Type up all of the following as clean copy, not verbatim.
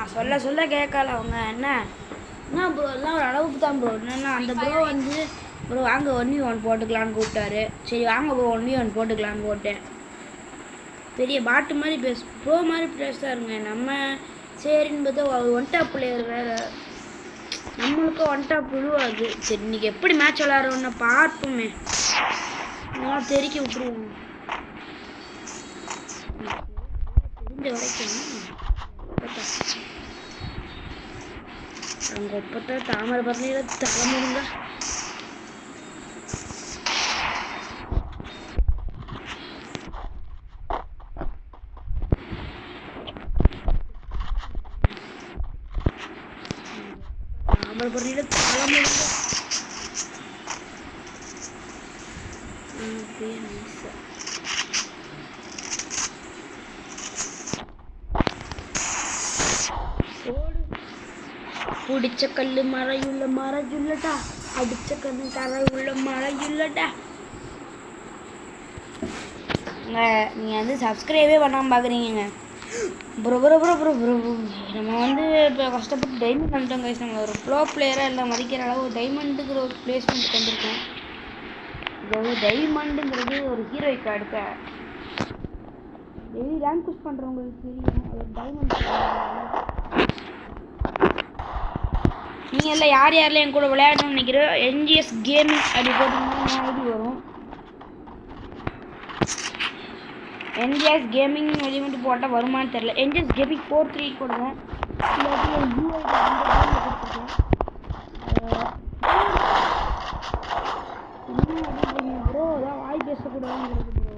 நான் சொல்ல சொல்ல கேட்கல அவங்க. என்ன ப்ரோ எல்லாம் ஒரு அளவுக்கு தான் ப்ரோ. என்னென்னா அந்த ப்ரோ வந்து ப்ரோ வாங்க 1v1 போட்டுக்கலான்னு கூப்பிட்டாரு. சரி வாங்க ப்ரோ 1v1 போட்டுக்கலான்னு போட்டேன். பெரிய பாட்டு மாதிரி ப்ரோ மாதிரி பேசுறாருங்க. நம்ம சரின்னு பார்த்தா ஒன் டாப் பிளேயர் வேறு, நம்மளுக்கும் ஒன் டாப் விழுவாது. சரி இன்னைக்கு எப்படி மேட்ச் விளாட்றோன்னு பார்ப்போமே. நான் தெறிக்க விட்டுருவோம். தெரிஞ்ச வரைக்கும் அங்கே இப்போத்தான் தாமரை பரணியில தலைமுடிங்க. தாமரை பரணியில தலைமுடிங்க. அப்படியே நைஸா பிடிச்ச கல்லு மறையுள்ள மறையுள்ளடா, அடிச்ச கண்ணு கரையுள்ள மறையுள்ளடா. நீங்கள் வந்து சப்ஸ்கிரைபே பண்ணாமல் பார்க்குறீங்க. Bro bro bro bro bro நம்ம வந்து இப்போ கஷ்டப்பட்டு டைமண்ட் பண்ணிட்டோம் கைஸ். நம்ம ஒரு ப்ரோ பிளேயராக எல்லாம் மதிக்கிற அளவு டைமண்டுங்கிற ஒரு பிளேஸ்மெண்ட் கொண்டிருக்கோம். இது டைமண்டுங்கிறது ஒரு ஹீரோய்க்கு அடுத்த டெய்லி ரேங்க் புஷ் பண்ணுறவங்களுக்கு தெரியும். அது டைமண்ட். நீங்கள் எல்லாம் யார் யாரெல்லாம் என் கூட விளையாடணும்னு நினைக்கிறோம் NGS கேமிங் அப்படி போட்டிங்கன்னா ஐடி வரும். NGS கேமிங் எலிமெண்ட் போட்டால் வருமானு தெரில. NGS கேமிங் 43 கொடுங்க. இல்லாட்டி யூஐ கொடுத்துருக்கேன். ப்ரோ அதான் வாய் பேசக்கூடாதுங்கிறது ப்ரோ.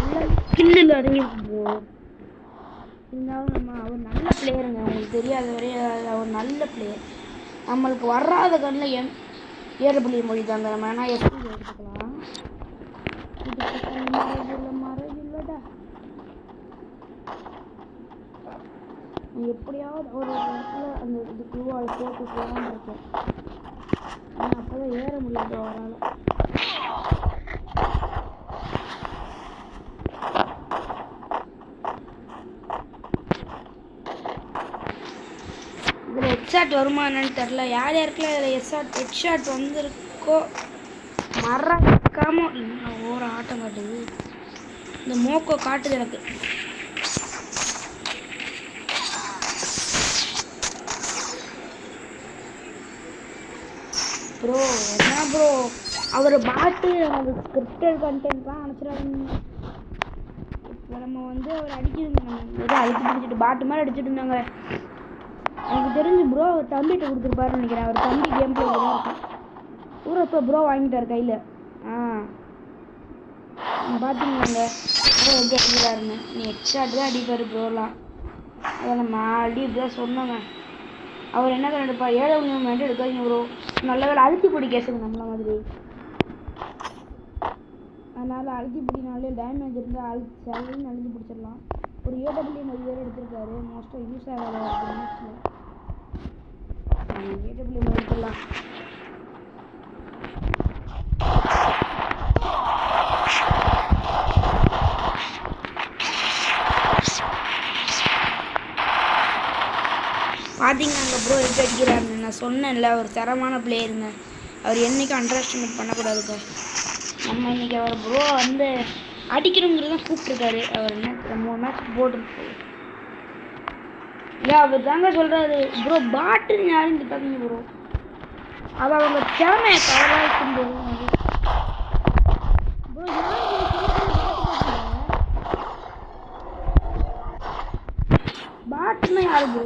எல்லாம் ஸ்கில்லில் அடங்கியிருக்கு ப்ரோ. இருந்தாலும் அவர் நல்ல பிளேயருங்க. உங்களுக்கு தெரியாத வரைய அவர் நல்ல பிளேயர். நம்மளுக்கு வராத கண்ணில் ஏறப்பள்ளி மொழி தாங்க. நம்ம வேணால் எப்படி எடுத்துக்கலாம். மறையில்லடா எப்படியாவது ஒரு இடத்துல அந்த இது குழுவால் போட்டுக்கலான்னு இருக்கேன். ஆனால் அப்போ தான் ஏற முடியாது அவரால். இதில் ஹெட்ஷாட் வருமா என்னன்னு தெரில. யார் யாருக்குலாம் இதில் ஹெட்ஷாட் வந்துருக்கோ மறக்காமல் ஒரு ஆட்டம் காட்டுது. இந்த மோக்கோ காட்டுது எனக்கு. ப்ரோ என்ன ப்ரோ அவர் பாட்டு அது ஸ்கிரிப்டட் கண்டென்ட் தான் நினச்சிடாதீங்க. இப்போ நம்ம வந்து அவர் அடிக்கிறோங்க. நம்ம ஏதோ அழுத்தி பிடிச்சிட்டு பாட்டு மாதிரி அடிச்சுட்டு இருந்தாங்க. எனக்கு தெரிஞ்சு ப்ரோ அவர் தம்பிகிட்ட கொடுத்துருப்பாருன்னு நினைக்கிறேன். அவர் தம்பி கேம் பிளே தான் இருக்கும். ஊரை இப்போ ப்ரோ வாங்கிட்டார் கையில். பார்த்தீங்கன்னாங்க ப்ரோ எப்படி அடிக்கிறாருன்னு. நீ ஹெட்ஷாட் தான் அடிப்பார் ப்ரோலாம். அதை நம்ம ஆல்ரெடி இப்படி தான் சொன்னோங்க. அவர் என்ன தான் எடுப்பார் 7 மணி எடுக்காதீங்க ப்ரோ. நல்ல வேலை அழுத்தி பிடி கேஸுங்க நம்மள மாதிரி. அதனால் அழுத்தி பிடினாலே டேமேஜ் இருந்தால் அழுத்தின்னு அழுத்தி பிடிச்சிடலாம். ஒரு AW நிறைய பேர் எடுத்திருக்காரு. மோஸ்ட்டாக யூஸ் ஆகாத மேட்ச்சில் AW எடுத்துடலாம். பார்த்தீங்கன்னா அங்கே ப்ரோ எப்படி அடிக்கிறாருங்க. நான் சொன்னேன்ல ஒரு தரமான பிளேயருங்க. அவர் என்றைக்கும் அண்டர் எஸ்டிமேட் பண்ணக்கூடாதுங்க. நம்ம இன்றைக்கி அவர் ப்ரோ வந்து அடிக்கணுங்கிறது தான் கூப்பிட்ருக்காரு. அவர் என்ன 3 மேட்ச் போட்டுருக்கு. இல்லை அவர் தாங்க சொல்கிறாரு ப்ரோ பாட்டுன்னு யாரும் திட்டாதீங்க ப்ரோ. அது அவங்க திறமையை கவலாக்கும் போது ப்ரோ பாட்டுன்னா யாரு ப்ரோ?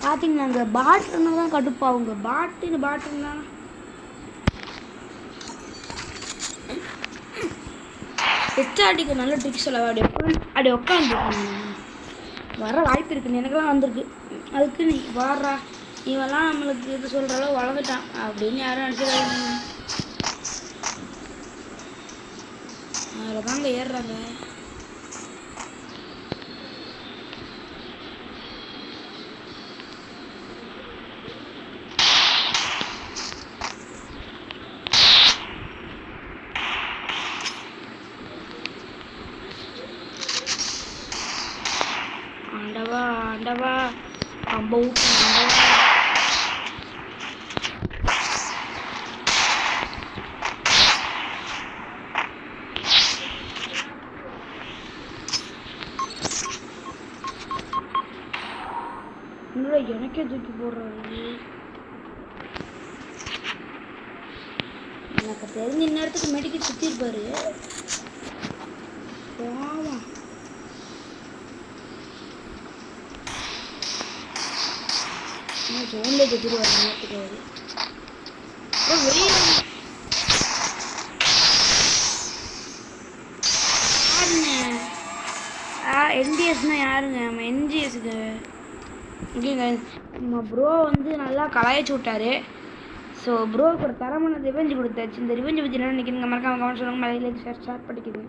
பார்த்தீங்கன்னா அங்கே பாட்டுன்னா தான் கடுப்பாகுங்க. பாட்டுன்னா ஹெச்ஆர்டிக்கு நல்ல ட்ரிக்ஸ் சொல்ல அப்படி உட்காந்து வர வாய்ப்பு இருக்குன்னு எனக்கெல்லாம் வந்திருக்கு. அதுக்கு நீ வாடுறா இவெல்லாம் நம்மளுக்கு இது சொல்கிற அளவு வளர்ந்துட்டான் அப்படின்னு யாரும் நினச்சிடாதீங்க. அதில் தாங்க ஏறுறாங்க. ஆண்டவா வா நம்ம ஊட்டு எனக்கே தூக்கி போடுறாரு. எனக்கு தெரிஞ்ச இந்நேரத்துக்கு மெடிக்கல் சுற்றி இருப்பாரு. ஆமாம் ஜோன்ல கட்டிடுவார் நேரத்துக்கு அவரு. வெளியே என்டிஎஸ்னால் யாருங்க? நம்ம என்ஜிஎஸ்க்கு இல்லைங்க. நம்ம ப்ரோ வந்து நல்லா கலாய்ச்சி விட்டாரு. ஸோ ப்ரோவுக்கு ஒரு தரமான ரிவெஞ்சு கொடுத்தாச்சு. இந்த ரிவெஞ்சு பற்றி என்ன நினைக்கிறீங்க? மறக்காம கமெண்ட் சொல்லுங்கள். மலையில ஷேர் பண்ணிக்கிறேன்.